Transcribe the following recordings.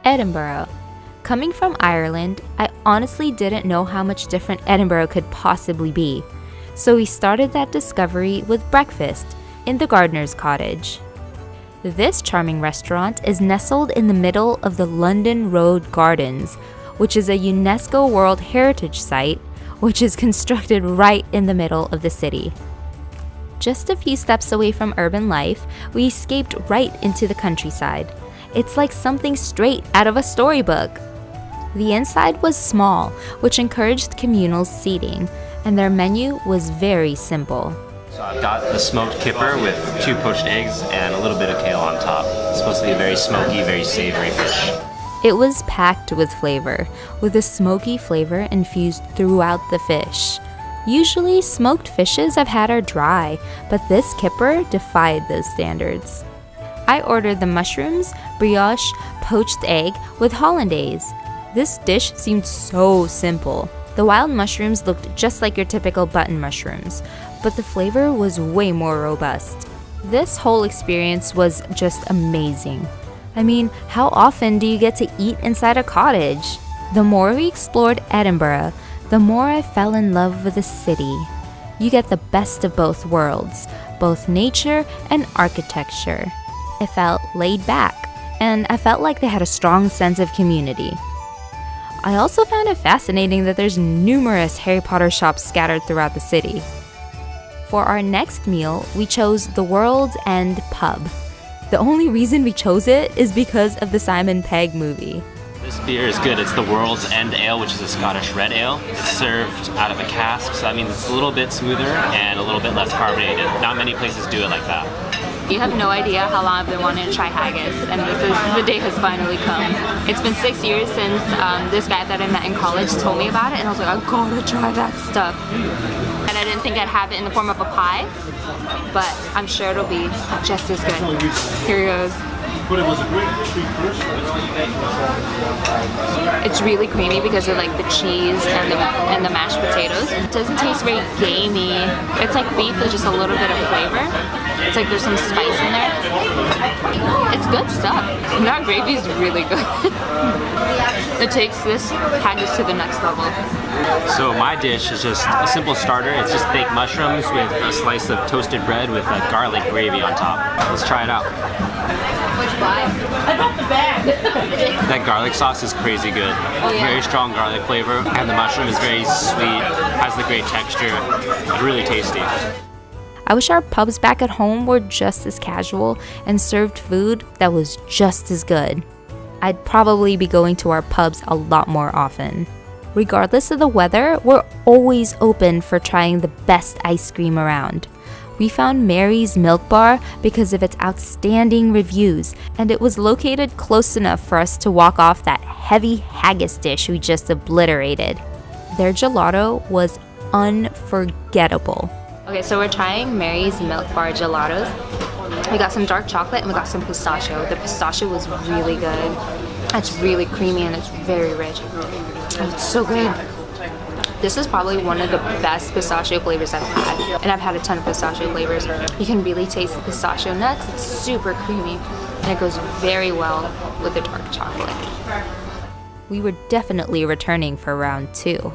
Edinburgh. Coming from Ireland, I honestly didn't know how much different Edinburgh could possibly be. So we started that discovery with breakfast in the gardener's cottage. This charming restaurant is nestled in the middle of the London Road Gardens, which is a UNESCO World Heritage Site, which is constructed right in the middle of the city. Just a few steps away from urban life, we escaped right into the countryside. It's like something straight out of a storybook. The inside was small, which encouraged communal seating, and their menu was very simple. So I've got the smoked kipper with 2 poached eggs and a little bit of kale on top. It's supposed to be a very smoky, very savory fish. It was packed with flavor, with a smoky flavor infused throughout the fish. Usually, smoked fishes I've had are dry, but this kipper defied those standards. I ordered the mushrooms, brioche, poached egg with hollandaise. This dish seemed so simple. The wild mushrooms looked just like your typical button mushrooms, but the flavor was way more robust. This whole experience was just amazing. I mean, how often do you get to eat inside a cottage? The more we explored Edinburgh, the more I fell in love with the city. You get the best of both worlds, both nature and architecture. It felt laid back, and I felt like they had a strong sense of community. I also found it fascinating that there's numerous Harry Potter shops scattered throughout the city. For our next meal, we chose the World's End Pub. The only reason we chose it is because of the Simon Pegg movie. This beer is good. It's the World's End Ale, which is a Scottish red ale. It's served out of a cask, so that means it's a little bit smoother and a little bit less carbonated. Not many places do it like that. You have no idea how long I've been wanting to try haggis, and the day has finally come. It's been 6 years since this guy that I met in college told me about it, and I was like, I gotta try that stuff. And I didn't think I'd have it in the form of a pie, but I'm sure it'll be just as good. Here goes. It's really creamy because of like the cheese and the mashed potatoes. It doesn't taste very gamey. It's like beef with just a little bit of flavor. It's like there's some spice in there. It's good stuff. And that gravy is really good. It takes this haggis to the next level. So my dish is just a simple starter. It's just baked mushrooms with a slice of toasted bread with a garlic gravy on top. Let's try it out. That garlic sauce is crazy good. Very strong garlic flavor, and the mushroom is very sweet, has the great texture. Really tasty. I wish our pubs back at home were just as casual and served food that was just as good. I'd probably be going to our pubs a lot more often. Regardless of the weather, we're always open for trying the best ice cream around. We found Mary's Milk Bar because of its outstanding reviews, and it was located close enough for us to walk off that heavy haggis dish we just obliterated. Their gelato was unforgettable. Okay, so we're trying Mary's Milk Bar gelatos. We got some dark chocolate and we got some pistachio. The pistachio was really good. It's really creamy and it's very rich. It's so good. This is probably one of the best pistachio flavors I've had. And I've had a ton of pistachio flavors. You can really taste the pistachio nuts. It's super creamy. And it goes very well with the dark chocolate. We were definitely returning for round 2.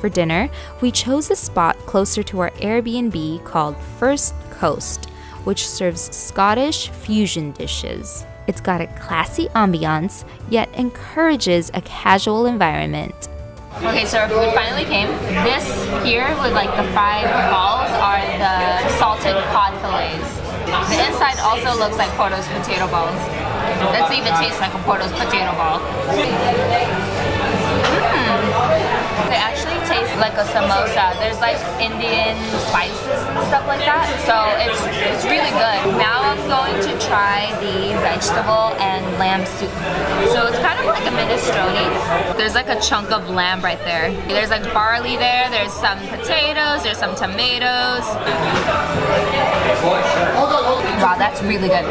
For dinner, we chose a spot closer to our Airbnb called First Coast, which serves Scottish fusion dishes. It's got a classy ambiance, yet encourages a casual environment. Okay, so our food finally came. This here with like the fried balls are the salted cod fillets. The inside also looks like Porto's potato balls. Let's see if it tastes like a Porto's potato ball. They actually taste like a samosa. There's like Indian spices and stuff like that. So it's really good. Now I'm going to try the vegetable and lamb soup. So it's kind of like a minestrone. There's like a chunk of lamb right there. There's like barley there. There's some potatoes. There's some tomatoes. Wow, that's really good.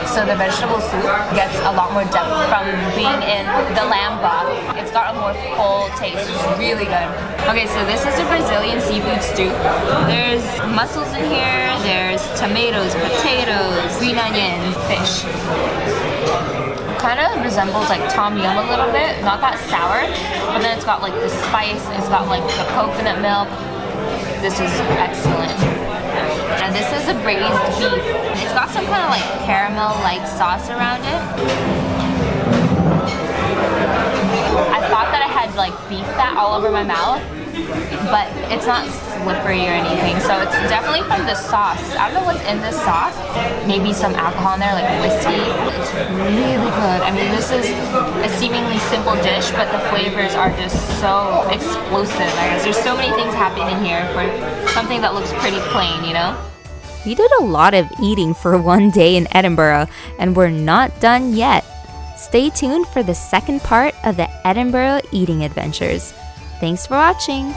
So the vegetable soup gets a lot more depth from being in the lamb broth. It's got a more full taste. It's really good. Okay, so this is a Brazilian seafood stew. There's mussels in here. There's tomatoes, potatoes, green onions, fish. kind of resembles like tom yum a little bit, not that sour, but then it's got like the spice, it's got like the coconut milk. This is excellent. And this is a braised beef. It's got some kind of like caramel-like sauce around it. I thought that I had like beef fat all over my mouth, but it's not slippery or anything, so it's definitely from the sauce. I don't know what's in this sauce. Maybe some alcohol in there, like whiskey. It's really good. I mean, this is a seemingly simple dish, but the flavors are just so explosive. I guess there's so many things happening here for something that looks pretty plain, you know? We did a lot of eating for one day in Edinburgh, and we're not done yet. Stay tuned for the second part of the Edinburgh eating adventures. Thanks for watching!